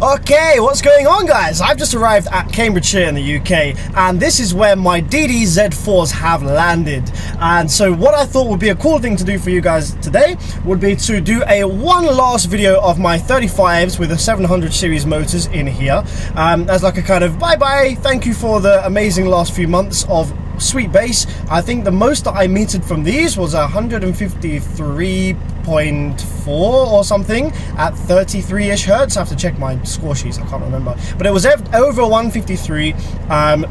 Okay, what's going on, guys? I've just arrived at Cambridgeshire in the UK, and this is where my Designs Z4s have landed. And so what I thought would be a cool thing to do for you guys today would be to do a one last video of my 35s with the 700 series motors in here, as like a kind of bye-bye, thank you for the amazing last few months of sweet bass. I think the most that I metered from these was 153.4 or something at 33-ish hertz. I have to check my score sheets, I can't remember, but it was over 153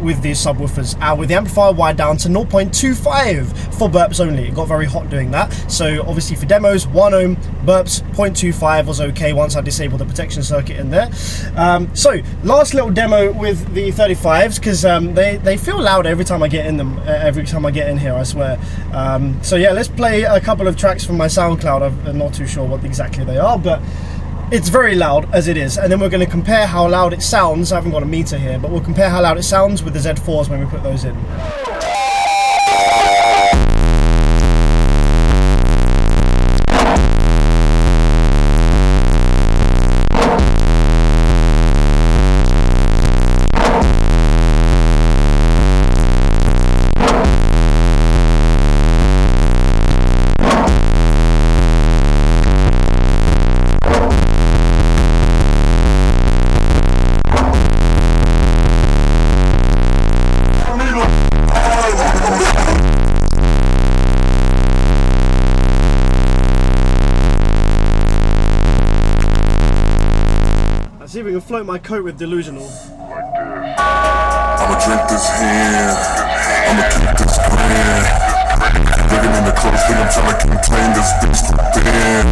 with these subwoofers, with the amplifier wired down to 0.25 for burps only. It got very hot doing that, so obviously for demos 1 ohm burps, 0.25 was okay once I disabled the protection circuit in there. So last little demo with the 35s, because they feel loud every time I get in them, every time I get in here, I swear. So yeah, let's play a couple of tracks from my SoundCloud. I'm not too sure what exactly they are, but it's very loud as it is, and then we're going to compare how loud it sounds. I haven't got a meter here, but we'll compare how loud it sounds with the Z4s when we put those in. See if we can float my coat with Delusional. I'ma drink this hand, I'ma keep this grand. Living in the close thing, I'm trying to contain this beast within.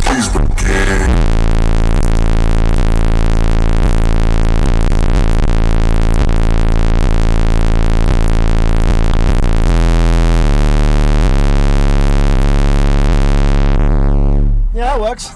Please begin. Yeah, that works.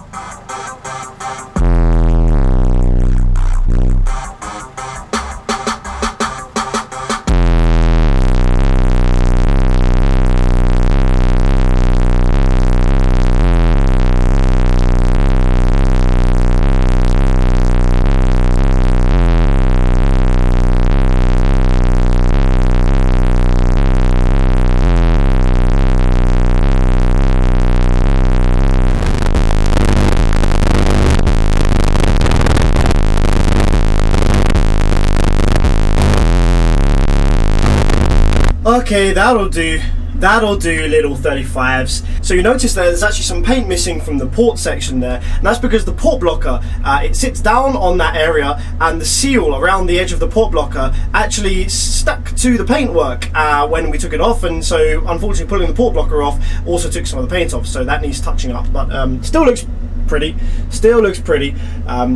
Okay, that'll do little 35s. So you notice that there's actually some paint missing from the port section there, and that's because the port blocker, it sits down on that area, and the seal around the edge of the port blocker actually stuck to the paintwork when we took it off, and so unfortunately pulling the port blocker off also took some of the paint off, so that needs touching up, but still looks pretty.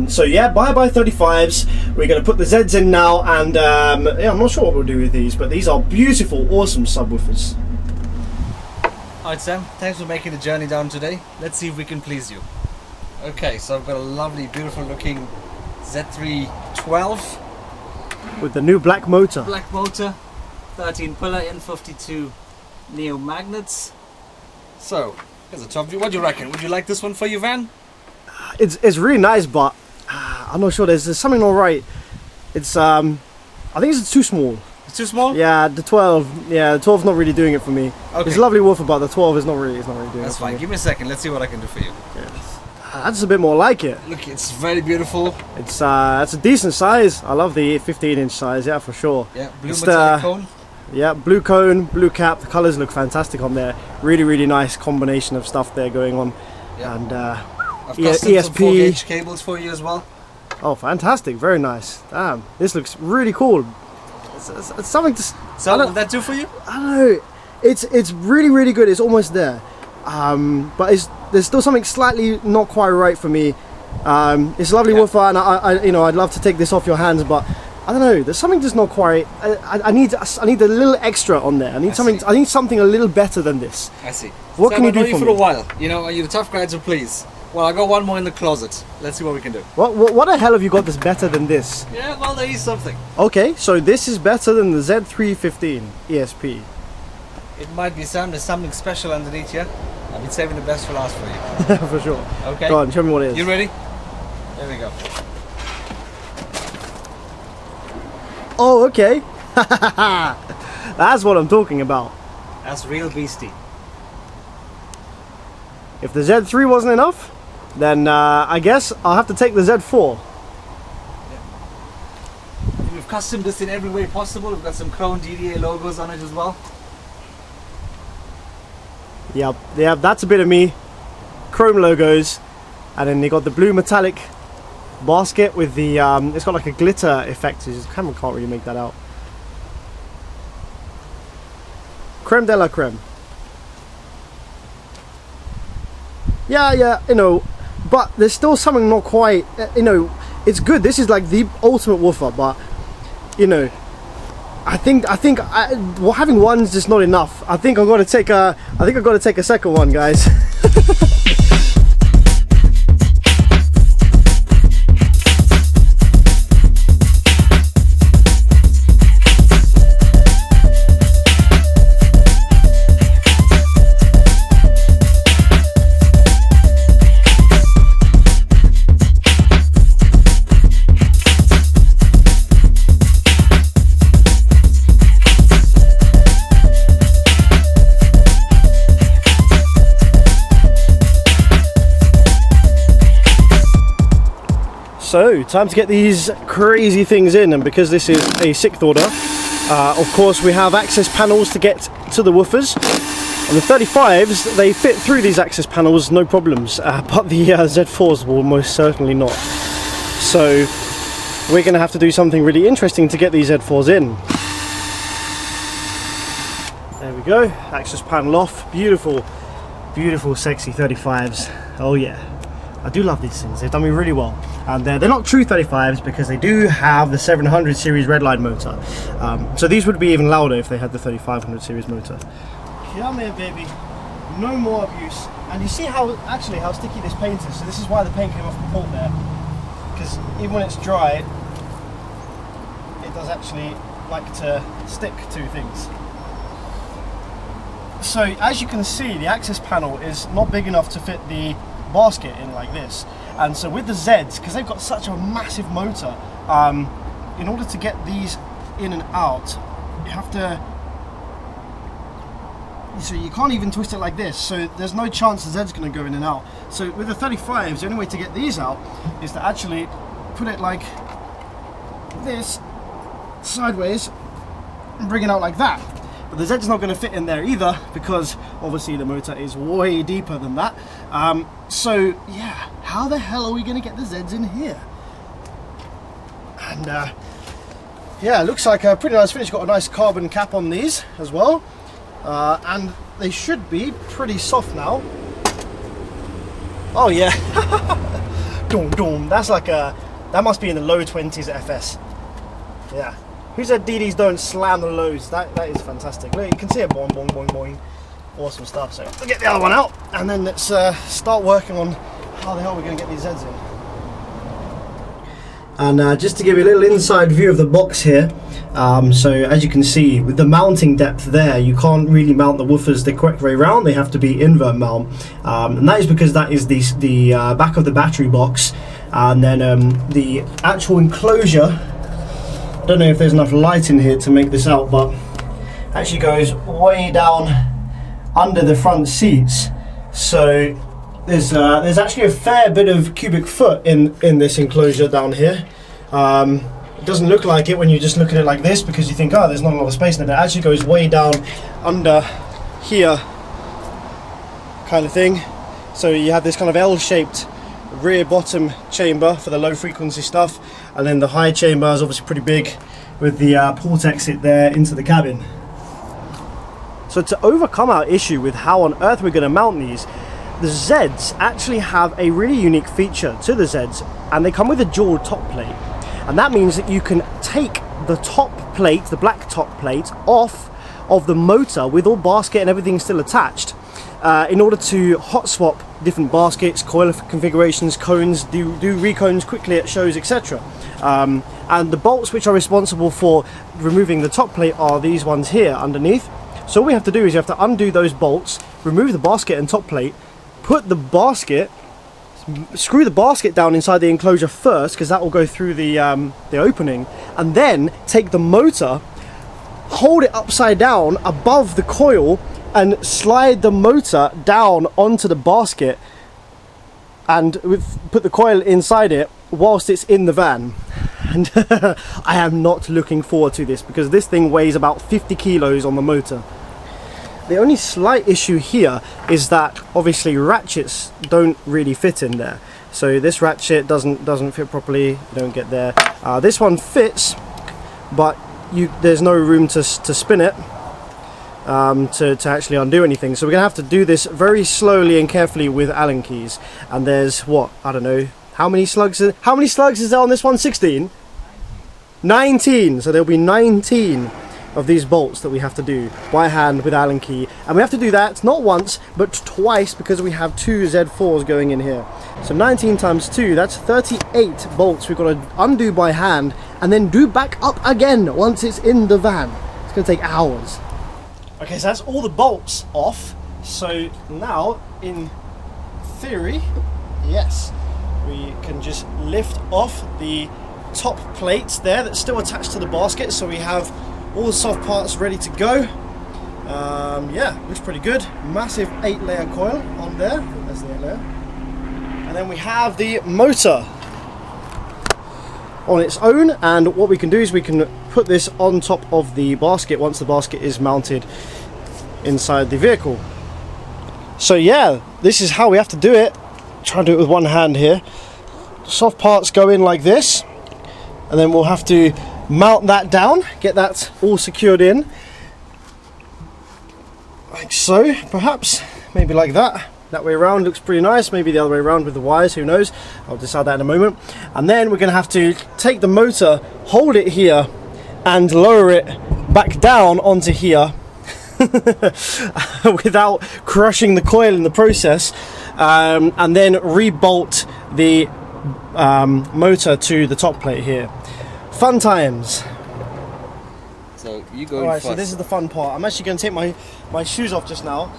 So yeah, bye 35s. We're going to put the Zs in now, and yeah, I'm not sure what we'll do with these, but these are beautiful, awesome subwoofers. Alright Sam, thanks for making the journey down today. Let's see if we can please you. Okay, so I've got a lovely, beautiful looking Z312 with the new black motor. 13 pillar N52 neo magnets. So here's a top view. What do you reckon? Would you like this one for your van? It's really nice, but I'm not sure. There's something not right. It's I think it's too small. It's too small? Yeah, the 12. Yeah, the 12's not really doing it for me. Okay. It's a lovely woofer, but the 12 is not really doing it. That's fine. Give me a second. Let's see what I can do for you. Yes. That's a bit more like it. Look, it's very beautiful. It's a decent size. I love the 15-inch size. Yeah, for sure. Yeah, blue metallic cone. Yeah, blue cone, blue cap. The colors look fantastic on there. Really nice combination of stuff there going on. Yeah. And I've custom some 4-gauge cables for you as well. Oh, fantastic! Very nice. Damn, this looks really cool. It's something to. So will that do for you? I don't know. It's really good. It's almost there, but there's still something slightly not quite right for me. It's a lovely woofer, and I'd love to take this off your hands, but I don't know. There's something just not quite. I need a little extra on there. I need something a little better than this. I see. What can you do for me? For a while, you're the tough guy, so please. Well, I got one more in the closet. Let's see what we can do. What the hell have you got that's better than this? Yeah, well, there is something. Okay, so this is better than the Z415 ESP. It might be Sam. There's something special underneath here. I've been saving the best for last for you. For sure. Okay. Go on, show me what it is. You ready? There we go. Oh, okay. That's what I'm talking about. That's real beastie. If the Z3 wasn't enough, then I guess I'll have to take the Z4. We've custom this in every way possible. We've got some Chrome DDA logos on it as well. Yep, that's a bit of me. Chrome logos, and then they got the blue metallic basket with the it's got like a glitter effect. The camera can't really make that out. Creme de la creme. Yeah, you know, but there's still something not quite, you know, it's good. This is like the ultimate woofer, but you know, I think well, having one's just not enough. I think I've got to take a second one, guys. So, time to get these crazy things in, and because this is a 6th order, of course we have access panels to get to the woofers. And the 35s, they fit through these access panels, no problems, but the Z4s will most certainly not. So, we're going to have to do something really interesting to get these Z4s in. There we go, access panel off, beautiful, beautiful sexy 35s, oh yeah. I do love these things, they've done me really well. And they're not true 35s because they do have the 700 series redline motor. So these would be even louder if they had the 3500 series motor. Come here, baby. No more abuse. And you see how sticky this paint is. So this is why the paint came off the port there. Because even when it's dry, it does actually like to stick to things. So as you can see, the access panel is not big enough to fit the basket in like this. And so with the Zs, because they've got such a massive motor, in order to get these in and out, you have to, so you can't even twist it like this, so there's no chance the Z's going to go in and out. So with the 35s, the only way to get these out is to actually put it like this, sideways, and bring it out like that. But the Z's not going to fit in there either, because obviously the motor is way deeper than that. So yeah, how the hell are we going to get the Z's in here? And yeah, it looks like a pretty nice finish. Got a nice carbon cap on these as well, and they should be pretty soft now. Oh yeah, dum dum. That's like that must be in the low 20s at FS. Yeah. Who said DDs don't slam the lows? That is fantastic. Look, you can see it, boing, boing, boing, boing. Awesome stuff. So we'll get the other one out, and then let's start working on how the hell we're going to get these Zs in. And just to give you a little inside view of the box here, so as you can see, with the mounting depth there, you can't really mount the woofers the correct way around. They have to be invert mount, and that is because that is the back of the battery box, and then the actual enclosure. I don't know if there's enough light in here to make this out, but actually goes way down under the front seats. So there's actually a fair bit of cubic foot in this enclosure down here. It doesn't look like it when you just look at it like this, because you think, oh, there's not a lot of space in it. It actually goes way down under here, kind of thing. So you have this kind of L-shaped rear bottom chamber for the low frequency stuff, and then the high chamber is obviously pretty big with the port exit there into the cabin. So to overcome our issue with how on earth we're going to mount these, the Zs actually have a really unique feature to the Zs, and they come with a dual top plate, and that means that you can take the top plate, the black top plate, off of the motor with all basket and everything still attached, in order to hot swap different baskets, coil configurations, cones, do recones quickly at shows, etc. And the bolts which are responsible for removing the top plate are these ones here underneath. So all we have to do is you have to undo those bolts, remove the basket and top plate, put the basket, screw the basket down inside the enclosure first, because that will go through the opening, and then take the motor, hold it upside down above the coil, and slide the motor down onto the basket, and put the coil inside it whilst it's in the van. And I am not looking forward to this, because this thing weighs about 50 kilos on the motor. The only slight issue here is that obviously ratchets don't really fit in there. So this ratchet doesn't fit properly, you don't get there. This one fits, but there's no room to spin it to actually undo anything. So we're gonna have to do this very slowly and carefully with Allen keys. And there's what, I don't know, how many slugs is there on this one? 16? 19. So there'll be 19 of these bolts that we have to do by hand with Allen key, and we have to do that not once but twice, because we have 2 Z4s going in here. So 19 times 2, that's 38 bolts we've got to undo by hand and then do back up again once it's in the van. It's going to take hours. Okay, so that's all the bolts off. So now, in theory, yes, we can just lift off the top plates there that's still attached to the basket, so we have all the soft parts ready to go. Yeah, looks pretty good. Massive 8-layer coil on there. There's the 8-layer. And then we have the motor on its own, and what we can do is we can put this on top of the basket once the basket is mounted inside the vehicle. So yeah, this is how we have to do it. Try and do it with one hand here. Soft parts go in like this, and then we'll have to mount that down, get that all secured in, like so, perhaps, maybe like that. That way around looks pretty nice, maybe the other way around with the wires, who knows, I'll decide that in a moment. And then we're going to have to take the motor, hold it here, and lower it back down onto here without crushing the coil in the process, and then rebolt the motor to the top plate here. Fun times. So you go Alright, first. so this is the fun part. I'm actually going to take my shoes off just now,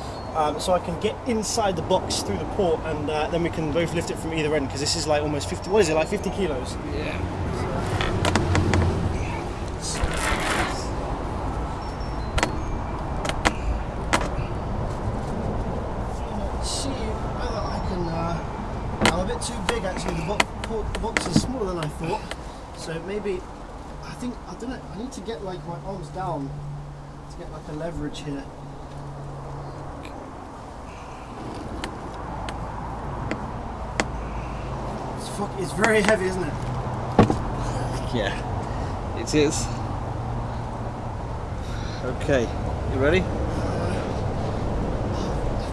so I can get inside the box through the port, and then we can both lift it from either end, because this is like almost 50, what is it, like 50 kilos? Yeah. Let's see whether I can, I'm a bit too big actually, the box is smaller than I thought, so maybe, I don't know, I need to get like my arms down to get like a leverage here. It's very heavy, isn't it? Yeah, it is. Okay, you ready? I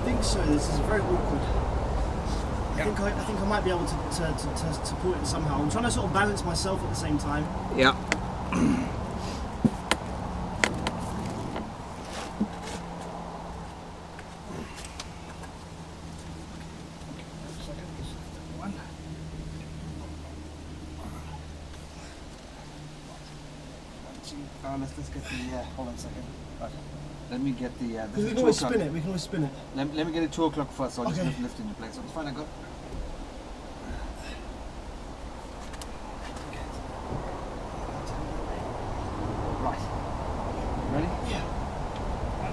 think so. This is very awkward. I think I might be able to pull it somehow. I'm trying to sort of balance myself at the same time. Yeah. Let's get the. Hold on a second. Right. Let me get the. We can always spin it. We can always spin it. Let me get it 2 o'clock first. So I'll Okay. just lift it into place. So it's fine. I got. Right. Ready? Yeah.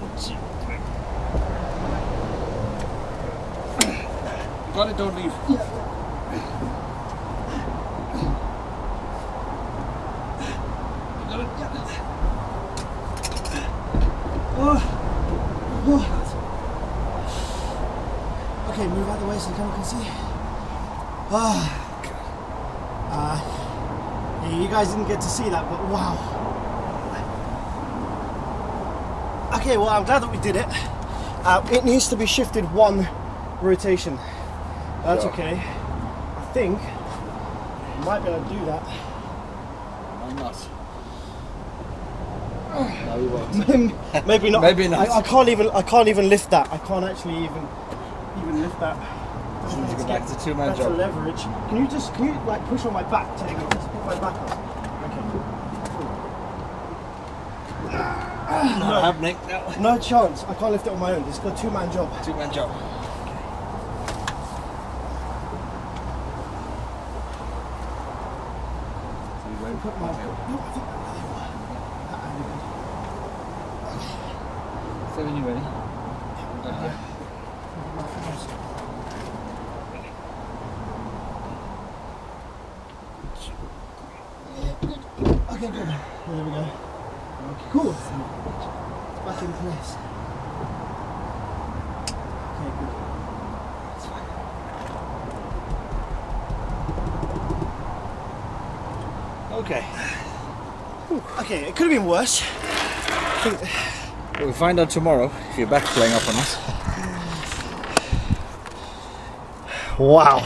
1, 2, 3. You got it. Don't leave. Okay, move out the way so the camera can see. Yeah, you guys didn't get to see that, but wow. Okay, well, I'm glad that we did it. It needs to be shifted 1 rotation. That's Sure. okay. I think I might be able to do that. I'm not. No, we won't. Maybe not. Maybe not. I can't even lift that. I can't actually even lift that. Just need to go back. It's a two-man That's a job. leverage. Can you like push on my back? Just put my back up. Okay. Not happening. No. No chance. I can't lift it on my own. It's got a two-man job. Two-man job. Put my... So when you're ready. Okay, good. There we go. Okay. Cool. It's back in place. Okay, good. That's fine. Okay. Okay, it could have been worse. We'll find out tomorrow if your back's playing up on us. Wow,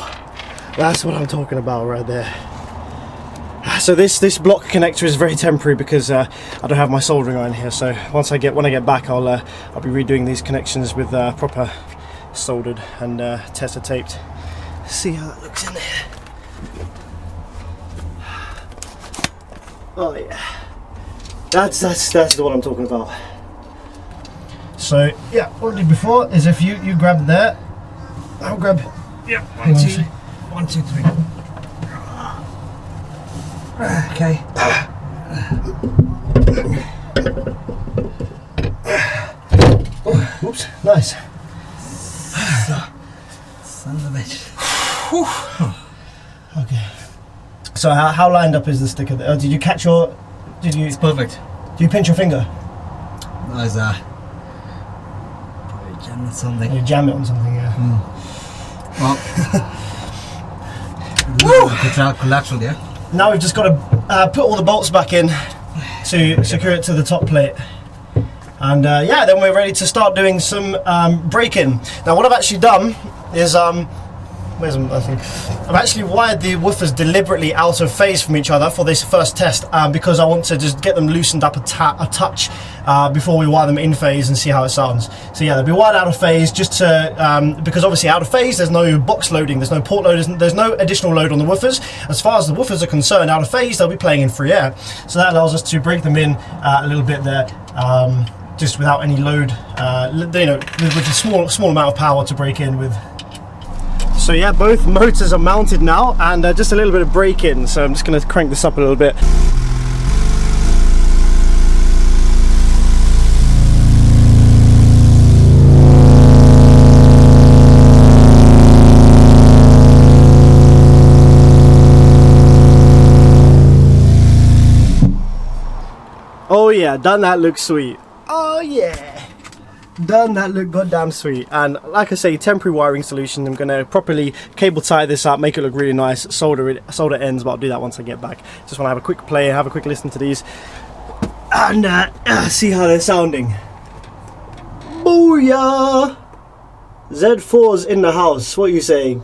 that's what I'm talking about right there. So this block connector is very temporary because I don't have my soldering iron here. So when I get back, I'll be redoing these connections with proper soldered and tester taped. See how that looks in there. Oh yeah, that's what I'm talking about. So yeah, what I did before is if you grab there, I'll grab. Yeah, Hang on, see. 1, 2, 3. Okay. Oops, nice. Son of a bitch. Okay. So how lined up is the sticker there? Did you catch your... It's perfect. Do you pinch your finger? There's probably jam on something. You jam it on something, yeah. Well, collateral, yeah? Now we've just got to put all the bolts back in to secure it to the top plate. And yeah, then we're ready to start doing some braking. Now what I've actually done is... where's my thing? I've actually wired the woofers deliberately out of phase from each other for this first test because I want to just get them loosened up a touch before we wire them in phase and see how it sounds. So yeah, they'll be wired out of phase just to, because obviously out of phase there's no box loading, there's no port load, there's no additional load on the woofers. As far as the woofers are concerned, out of phase they'll be playing in free air. So that allows us to break them in a little bit there. Just without any load, you know, with a small amount of power to break in with. So yeah, both motors are mounted now, and just a little bit of brake-in, so I'm just going to crank this up a little bit. Oh yeah, doesn't that look sweet? Oh yeah! Doesn't that look goddamn sweet? And like I say, temporary wiring solution. I'm going to properly cable tie this up, make it look really nice, solder ends, but I'll do that once I get back. Just want to have a quick play, have a quick listen to these, and see how they're sounding. Booyah! Z4's in the house, what are you saying?